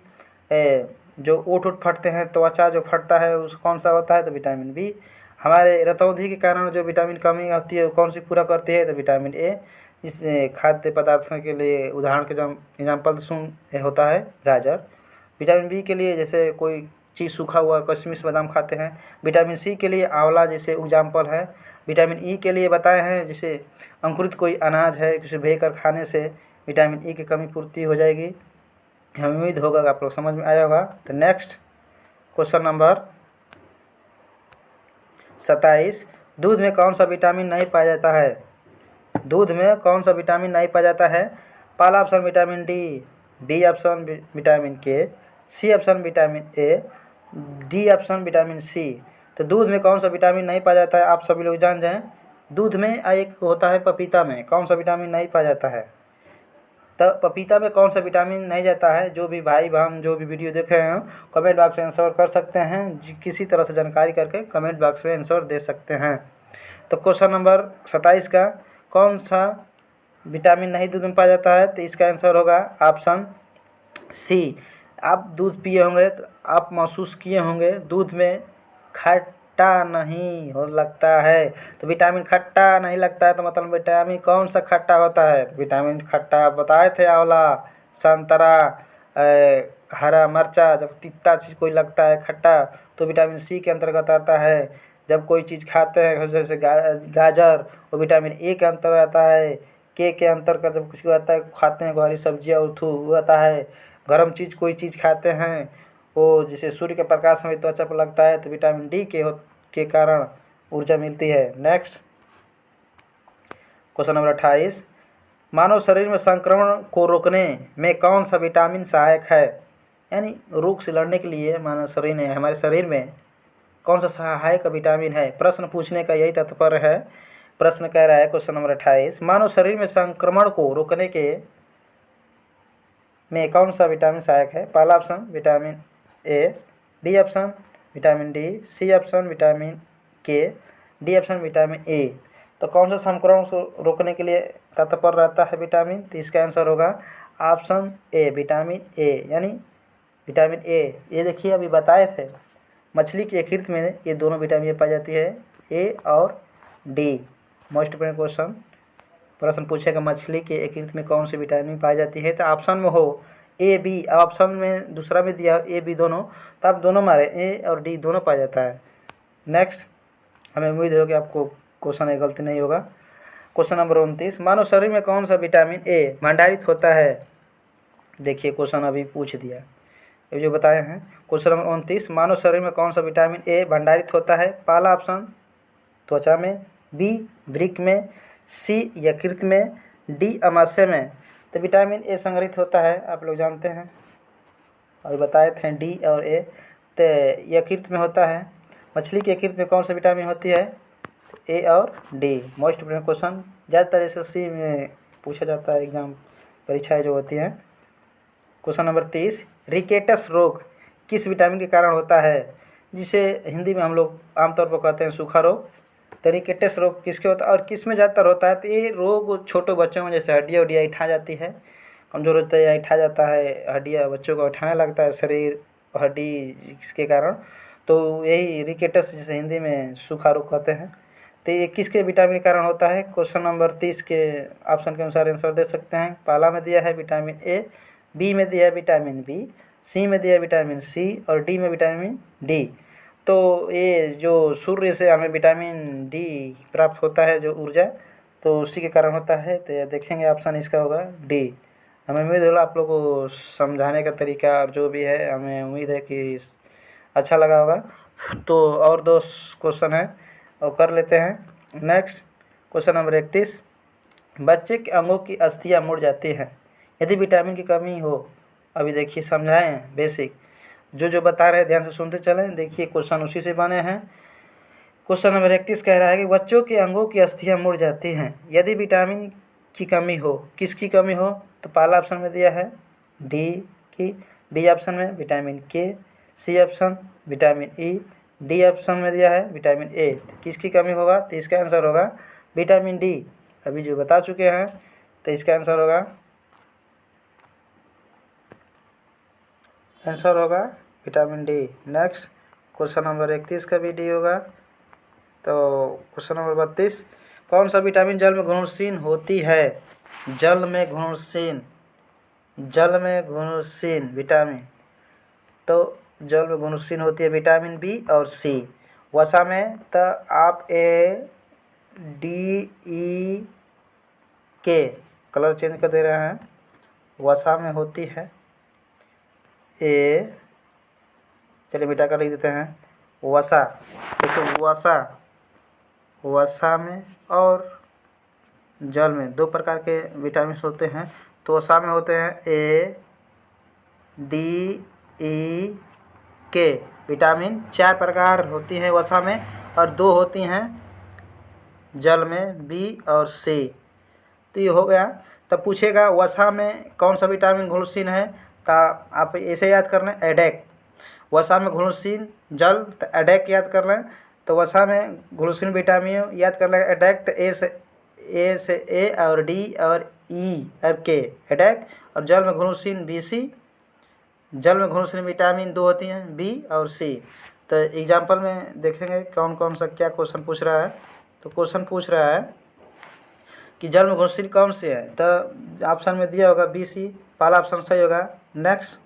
जो ओठ फटते हैं, त्वचा जो फटता है, उस कौन सा होता है? तो विटामिन बी। हमारे रतौंधी के कारण जो विटामिन कमी होती है कौन सी पूरा करती है? तो विटामिन ए। इस खाद्य पदार्थों के लिए उदाहरण के एग्जाम्पल सुन होता है गाजर। विटामिन बी के लिए जैसे कोई चीज़ सूखा हुआ किशमिश बादाम खाते हैं। विटामिन सी के लिए आंवला जैसे एग्जाम्पल है। विटामिन ई के लिए बताए हैं जैसे अंकुरित कोई अनाज है, किसी भेकर खाने से विटामिन ई की कमी पूर्ति हो जाएगी। हमें उम्मीद होगा कि आप लोग समझ में आया होगा। तो नेक्स्ट क्वेश्चन नंबर 27, दूध में कौन सा विटामिन नहीं पाया जाता है? दूध में कौन सा विटामिन नहीं पाया जाता है? पहला option vitamin D, B option vitamin K, C option vitamin A, D option vitamin C. तो दूध में कौन सा विटामिन नहीं पाया जाता है, आप सभी लोग जान जाएं। दूध में एक होता है पपीता में कौन सा विटामिन नहीं पाया जाता है। तो पपीता में कौन सा विटामिन नहीं जाता है, जो भी भाई बहन जो भी वीडियो देख रहे हो कमेंट बॉक्स में आंसर कर सकते हैं, किसी तरह से जानकारी करके कमेंट बॉक्स में आंसर दे सकते हैं। तो क्वेश्चन नंबर 27 का कौन सा विटामिन नहीं दूध में पाया जाता है, तो इसका आंसर होगा ऑप्शन सी। आप दूध पिए होंगे तो आप महसूस किए होंगे दूध में खट्टा नहीं हो लगता है। तो विटामिन खट्टा नहीं लगता है तो मतलब विटामिन कौन सा खट्टा होता है, तो विटामिन खट्टा बताए थे आंवला, संतरा, हरा मिर्चा। जब तीता चीज़ कोई लगता है खट्टा तो विटामिन सी के अंतर्गत आता है। जब कोई चीज़ खाते हैं जैसे गाजर, वो विटामिन ए के अंतर्गत आता है। के अंतर्गत जब किसी को आता है खाते हैं हरी सब्जियाँ उर्थू वो आता है। गर्म चीज़ कोई चीज़ खाते हैं वो जैसे सूर्य के प्रकाश में त्वचा पर लगता है तो विटामिन डी के कारण ऊर्जा मिलती है। नेक्स्ट क्वेश्चन नंबर 28, मानव शरीर में संक्रमण को रोकने में कौन सा विटामिन सहायक है, यानी रोग से लड़ने के लिए मानव शरीर ने हमारे शरीर में कौन सा सहायक विटामिन है। प्रश्न पूछने का यही तात्पर्य है। प्रश्न कह रहा है क्वेश्चन नंबर 28, मानव शरीर में संक्रमण को रोकने के में कौन सा विटामिन सहायक है। पहला option vitamin A, B option vitamin D, C option vitamin K, D option vitamin A. तो कौन सा संक्रमण को रोकने के लिए तत्पर रहता है विटामिन, तो इसका आंसर होगा ऑप्शन ए विटामिन ए, यानी विटामिन ए। ये देखिए अभी बताए थे मछली के यकृत में ये दोनों विटामिन पाई जाती है, ए और डी। मोस्ट इंपोर्टेंट क्वेश्चन प्रश्न पूछेगा मछली के यकृत में कौन सी विटामिन पाई जाती है, तो ऑप्शन में हो ए बी, ऑप्शन में दूसरा में दिया ए बी दोनों, तो आप दोनों मारे ए और डी दोनों पाया जाता है। नेक्स्ट हमें उम्मीद है कि आपको क्वेश्चन में गलती नहीं होगा। क्वेश्चन नंबर 29, मानव शरीर में कौन सा विटामिन ए भंडारित होता है। देखिए क्वेश्चन अभी पूछ दिया ये जो बताए हैं। क्वेश्चन नंबर 29, मानव शरीर में कौन सा विटामिन ए भंडारित होता है। पहला ऑप्शन त्वचा में, बी वृक्क में, सी यकृत में, डी अमाशय में। तो विटामिन ए संग्रहित होता है आप लोग जानते हैं और बताए थे डी और ए। तो यकृत में होता है। मछली के यकृत में कौन सा विटामिन होती है, ए और डी। मोस्ट इंपोर्टेंट क्वेश्चन ज़्यादातर एसएससी में पूछा जाता है, एग्जाम परीक्षाएँ जो होती हैं। क्वेश्चन नंबर 30, रिकेटस रोग किस विटामिन के कारण होता है, जिसे हिंदी में हम लोग आमतौर पर कहते हैं सूखा रोग। तो रिकेटस रोग किसके होता है और किस में ज़्यादातर होता है, तो ये रोग छोटे बच्चों में जैसे हड्डियाँ उड्डियाँ उठा जाती है, कमज़ोर होता है या उठा जाता है, हड्डियाँ बच्चों को उठाने लगता है शरीर हड्डी इसके कारण, तो यही रिकेटस जिसे हिंदी में सूखा रोग कहते हैं। तो ये किसके विटामिन के कारण होता है। क्वेश्चन नंबर 30 के ऑप्शन के अनुसार आंसर दे सकते हैं। पहला में दिया है विटामिन ए, बी में दिया है विटामिन बी, सी में दिया है विटामिन सी और डी में विटामिन डी। तो ये जो सूर्य से हमें विटामिन डी प्राप्त होता है जो ऊर्जा, तो उसी के कारण होता है। तो ये देखेंगे ऑप्शन इसका होगा डी। हमें उम्मीद है आप लोगों को समझाने का तरीका और जो भी है हमें उम्मीद है कि अच्छा लगा होगा। तो और 2 क्वेश्चन है और कर लेते हैं। नेक्स्ट क्वेश्चन नंबर 31, बच्चे के अंगों की अस्थियाँ मुड़ जाती हैं यदि विटामिन की कमी हो। अभी देखिए समझाएं बेसिक जो बता रहे हैं ध्यान से सुनते चलें। देखिए क्वेश्चन उसी से बने हैं। क्वेश्चन नंबर 31 कह रहा है कि बच्चों के अंगों की अस्थियाँ मुड़ जाती हैं यदि विटामिन की कमी हो। किसकी कमी हो, तो पहला ऑप्शन में दिया है डी की, बी ऑप्शन में vitamin K, C option vitamin E, D option में दिया है विटामिन ए। किसकी कमी होगा, तो इसका आंसर होगा विटामिन डी। अभी जो बता चुके हैं तो इसका आंसर होगा vitamin D. Next question number 31 का भी डी होगा। तो क्वेश्चन नंबर 32, कौन सा विटामिन जल में घुलनशील होती है। जल में घुलनशील विटामिन, तो जल में घुलनशील होती है विटामिन बी और सी। वसा में तो आप ए डी ई के कलर चेंज कर दे रहे हैं। वसा में होती है ए, चलिए मिटा कर लिख देते हैं वसा। देखो वसा में और जल में 2 प्रकार के विटामिन होते हैं। तो वसा में होते हैं ए डी ई के। विटामिन 4 प्रकार होती हैं वसा में और 2 होती हैं जल में, बी और सी। तो ये हो गया। तब पूछेगा वसा में कौन सा विटामिन घुलनशील है, तो आप ऐसे याद कर लें एडेक। वसा में घुलनशील जल तो एडेक याद कर लें। तो वसा में घुलनशील विटामिन याद कर लें एडेक। तो ए से ए और डी और ई और के एडेक। और जल में घुलनशील बी सी। जल में घुलनशील विटामिन 2 होती हैं बी और सी। तो एग्जाम्पल में देखेंगे कौन कौन सा क्या क्वेश्चन पूछ रहा है। तो क्वेश्चन पूछ रहा है कि जल में घुलनशील कौन से है, तो ऑप्शन में दिया होगा बी सी, पहला ऑप्शन सही होगा। नेक्स्ट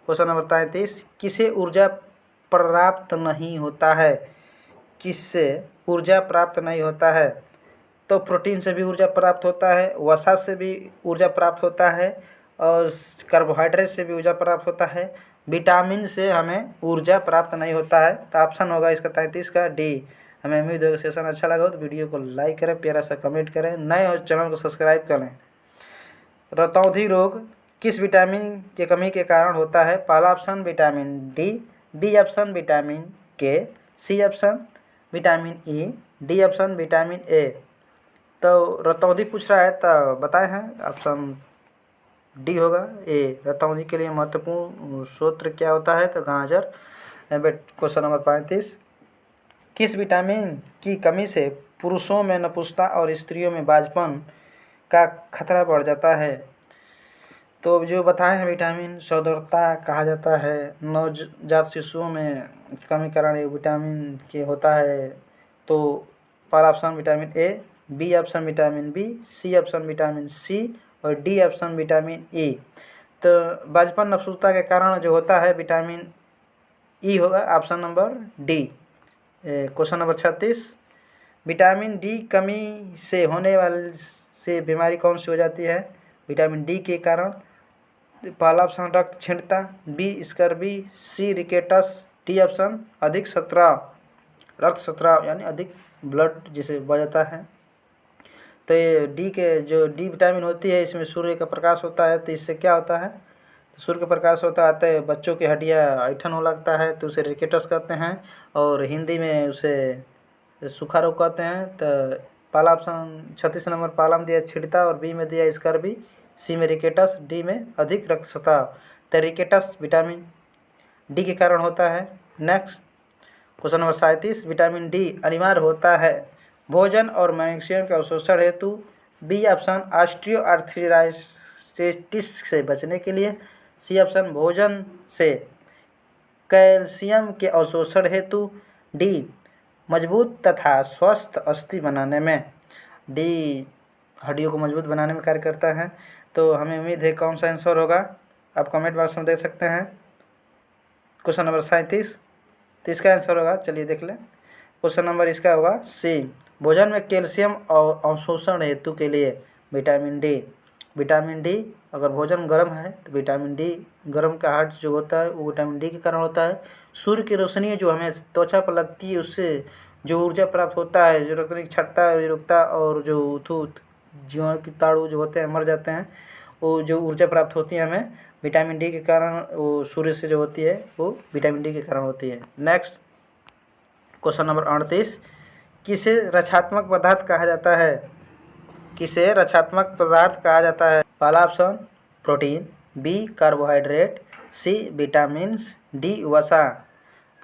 क्वेश्चन नंबर 33, किसे ऊर्जा प्राप्त नहीं होता है? किससे ऊर्जा प्राप्त नहीं होता है? तो प्रोटीन से भी ऊर्जा प्राप्त होता है, वसा से भी ऊर्जा प्राप्त होता है और कार्बोहाइड्रेट से भी ऊर्जा प्राप्त होता है। विटामिन से हमें ऊर्जा प्राप्त नहीं होता है। तो ऑप्शन होगा इसका 33 का डी। हमें उम्मीद है कि सेशन अच्छा लगा हो तो वीडियो को लाइक करें, प्यारा सा कमेंट करें, नए हो चैनल को सब्सक्राइब करें। रतौंधी रोग किस विटामिन की कमी के कारण होता है? पहला option vitamin D, B option vitamin K, C option vitamin E, D option vitamin A. तो रतौंधी पूछ रहा है तो बताए हैं ऑप्शन डी होगा ए। रतौंधी के लिए महत्वपूर्ण सूत्र क्या होता है? तो गाजर। क्वेश्चन नंबर 35, किस विटामिन की कमी से पुरुषों में नपुंसकता और स्त्रियों में बांझपन का खतरा बढ़ जाता है? तो जो बताए हैं विटामिन सौंदर्यता कहा जाता है। नवजात शिशुओं में कमी कारण ये विटामिन के होता है। तो पहला option vitamin A, B option vitamin B, C option vitamin C और डी ऑप्शन विटामिन ई। तो बांझपन नपुंसकता के कारण जो होता है विटामिन ई होगा option number D. Question number 36, vitamin D कमी से होने वाली से बीमारी कौन सी हो जाती है? विटामिन डी के कारण पहला ऑप्शन रक्त क्षीणता, बी स्कर्वी, सी रिकेटस, डी ऑप्शन अधिक स्राव, रक्त स्राव यानी अधिक ब्लड जिसे बह जाता है। तो ये डी के जो डी विटामिन होती है इसमें सूर्य का प्रकाश होता है। तो इससे क्या होता है? सूर्य का प्रकाश होता है बच्चों की हड्डियाँ ऐठन हो लगता है तो उसे रिकेटस कहते हैं और हिंदी में उसे सूखा रोग कहते हैं। तो पहला ऑप्शन 36 नंबर पहला में दिया क्षीणता और बी में दिया स्कर्वी, सी में रिकेटस, डी में अधिक रक्तस्राव। तो रिकेटस विटामिन डी के कारण होता है। Next question number 37, vitamin D अनिवार्य होता है भोजन और मैग्नीशियम के अवशोषण हेतु, बी ऑप्शन ऑस्टियोआर्थराइटिस से बचने के लिए, सी ऑप्शन भोजन से कैल्शियम के अवशोषण हेतु, डी मजबूत तथा स्वस्थ अस्थि बनाने में। डी हड्डियों को मजबूत बनाने में कार्य करता है। तो हमें उम्मीद है कौन सा आंसर होगा आप कमेंट बॉक्स में देख सकते हैं। क्वेश्चन नंबर 37 तो इसका आंसर होगा, चलिए देख लें। क्वेश्चन नंबर इसका होगा सी, भोजन में कैल्शियम और अवशोषण हेतु के लिए विटामिन डी। विटामिन डी अगर भोजन गर्म है तो विटामिन डी गर्म का हार्ट जो होता है वो विटामिन डी के कारण होता है। सूर्य की रोशनी जो हमें त्वचा पर लगती है उससे जो ऊर्जा प्राप्त होता है, जो रक्त की छठता रुकता और जो जीवन की ताड़ू जो होते हैं मर जाते हैं, वो जो ऊर्जा प्राप्त होती है हमें विटामिन डी के कारण, वो सूर्य से जो होती है वो विटामिन डी के कारण होती है। नेक्स्ट क्वेश्चन नंबर 38, किसे रक्षात्मक पदार्थ कहा जाता है? किसे रक्षात्मक पदार्थ कहा जाता है? पहला ऑप्शन प्रोटीन, बी कार्बोहाइड्रेट, सी विटामिन्स, डी वसा।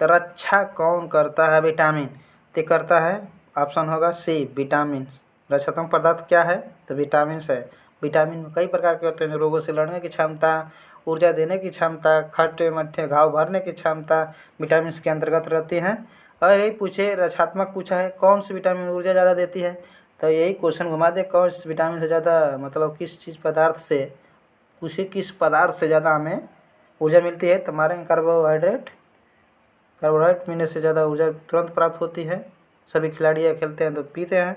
तो रक्षा कौन करता है विटामिन? तो करता है ऑप्शन होगा सी विटामिन। रक्षात्मक पदार्थ क्या है? तो विटामिन है। विटामिन कई प्रकार के होते हैं, रोगों से लड़ने की क्षमता, ऊर्जा देने की क्षमता, खट्टे मट्ठे घाव भरने की क्षमता विटामिन के अंतर्गत रहती हैं। और यही पूछे रक्षात्मक पूछा है कौन सी विटामिन ऊर्जा ज़्यादा देती है, तो यही क्वेश्चन घुमा दे कौन सी विटामिन से ज़्यादा, मतलब किस चीज़ पदार्थ से, किस पदार्थ से ज़्यादा हमें ऊर्जा मिलती है। तो हमारे कार्बोहाइड्रेट मिलने से ज़्यादा ऊर्जा तुरंत प्राप्त होती है। सभी खिलाड़ी खेलते हैं तो पीते हैं।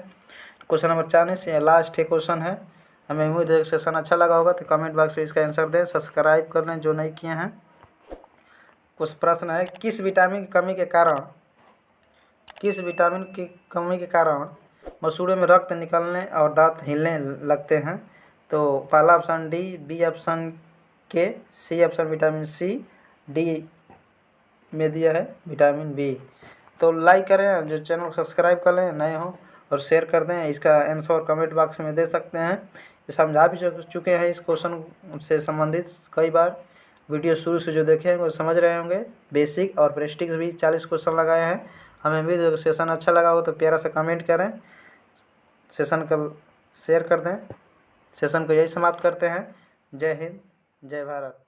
क्वेश्चन नंबर 40 ये लास्ट क्वेश्चन है। हमें उम्मीद है सेशन अच्छा लगा होगा तो कमेंट बॉक्स में इसका आंसर दें, सब्सक्राइब कर लें जो नहीं किए हैं। कुछ प्रश्न है, किस विटामिन की कमी के कारण मसूड़े में रक्त निकलने और दांत हिलने लगते हैं? तो पहला option D, B option K, C option vitamin C, D में दिया है विटामिन बी। तो लाइक करें, जो चैनल को सब्सक्राइब कर लें नए हों, और शेयर कर दें। इसका आंसर कमेंट बॉक्स में दे सकते हैं। समझा भी चुके हैं इस क्वेश्चन से संबंधित कई बार। वीडियो शुरू से जो देखे हैं वो समझ रहे होंगे। बेसिक और प्रेस्टिक्स भी 40 क्वेश्चन लगाए हैं। हमें भी जो सेशन अच्छा लगा हो तो प्यारा सा कमेंट करें, सेशन को शेयर कर दें। सेशन को यही समाप्त करते हैं। जय हिंद, जय भारत।